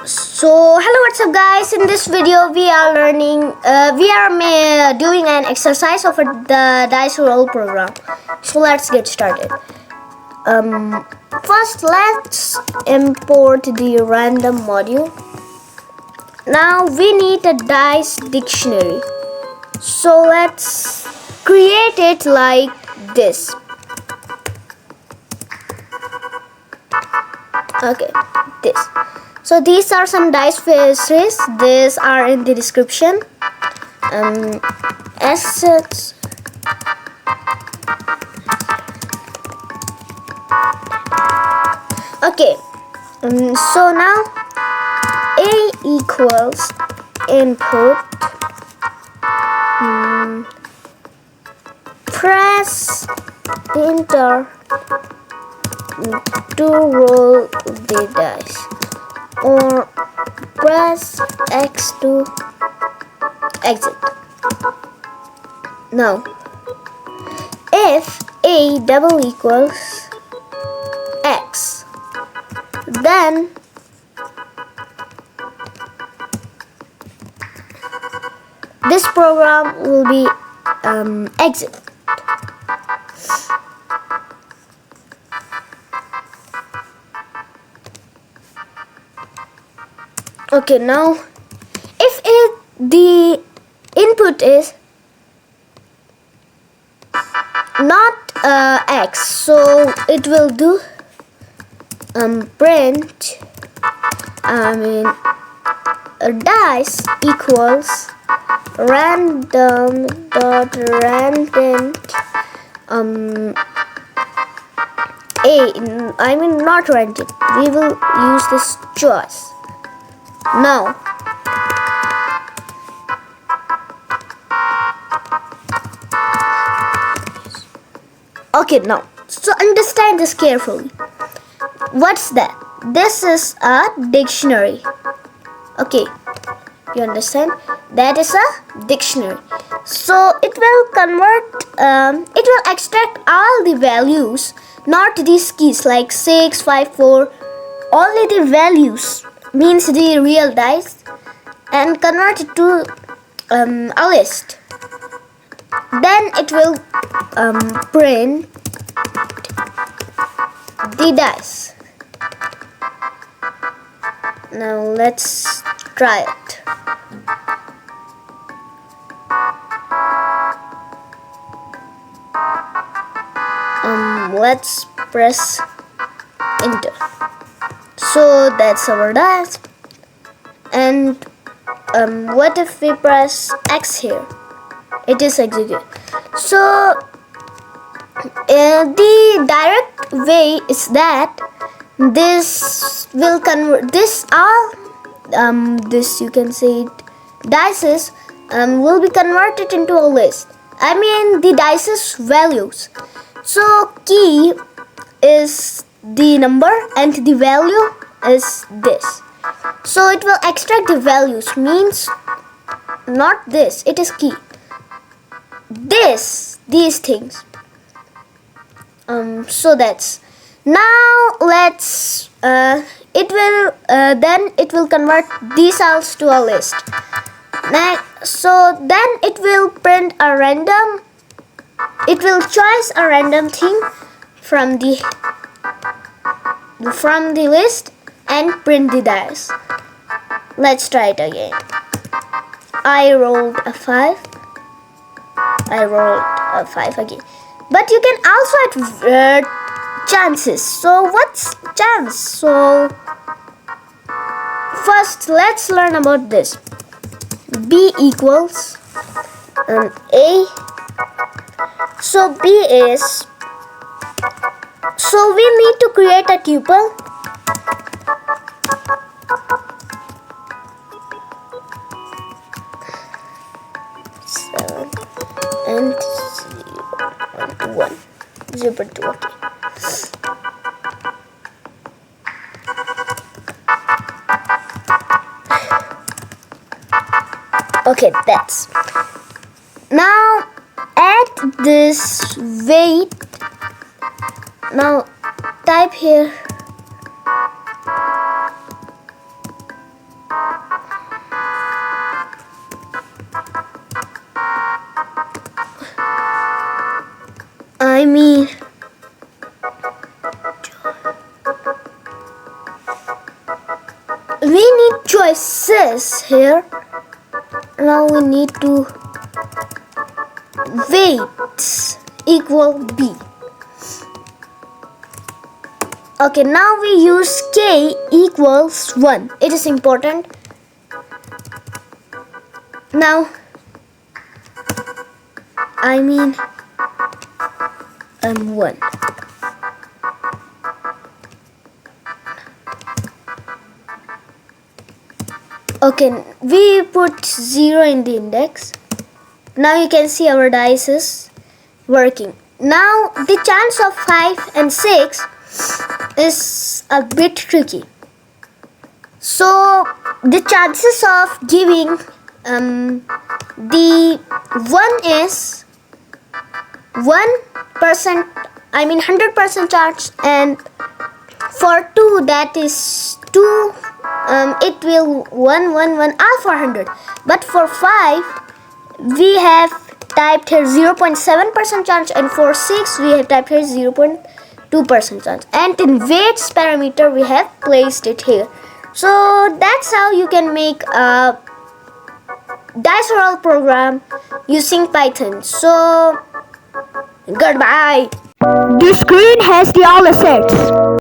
So hello, what's up guys? In this video we are doing an exercise of the dice roll program. So let's get started. First let's import the random module. Now we need a dice dictionary. So let's create it like this. Okay, this. So these are some dice faces. These are in the description. Assets. Okay. So now A equals input. Press enter to roll the dice, or press X to exit. Now if A double equals X, then this program will be exit. Okay, now if the input is not X, so it will do print dice equals random dot random not random. We will use this choice. Now okay, now so understand this carefully. What's that? This is a dictionary. Okay, you understand? That is a dictionary. So it will convert, it will extract all the values, not these keys like 6, 5, 4, only the values, means the real dice, and convert it to a list. Then it will print the dice. Now let's try it. Let's press enter. So that's our dice. And what if we press X here? It is executed. So the direct way is that this will convert this all this, you can say it, dices will be converted into a list. I mean the dices values. So key is the number and the value is this. So it will extract the values, means not this, it is key. These things. So that's. Now let's it will convert these cells to a list. Next, so then it will print a random. It will choose a random thing from the list and print the dice. Let's try it again. I rolled a 5. I rolled a 5 again. But you can also add chances. So what's chance? So first let's learn about this. B equals A. So B is, so we need to create a tuple. And 0, 1, 2. Okay, that's. Now add this weight. Now type here I mean, we need choices here. Now we need to weights equal b. Okay, now we use k equals 1. It is important. Now, I mean, 1. Okay, we put 0 in the index. Now you can see our dice is working. Now the chance of 5 and 6 is a bit tricky. So the chances of giving the 1 is 1%, I mean 100% chance, and for 2 that is 2, it will 1 all for 100. But for 5 we have typed here 0.7% chance, and for 6 we have typed here 0.2% chance, and in weights parameter we have placed it here. So that's how you can make a dice roll program using Python. So goodbye. This screen has the all assets.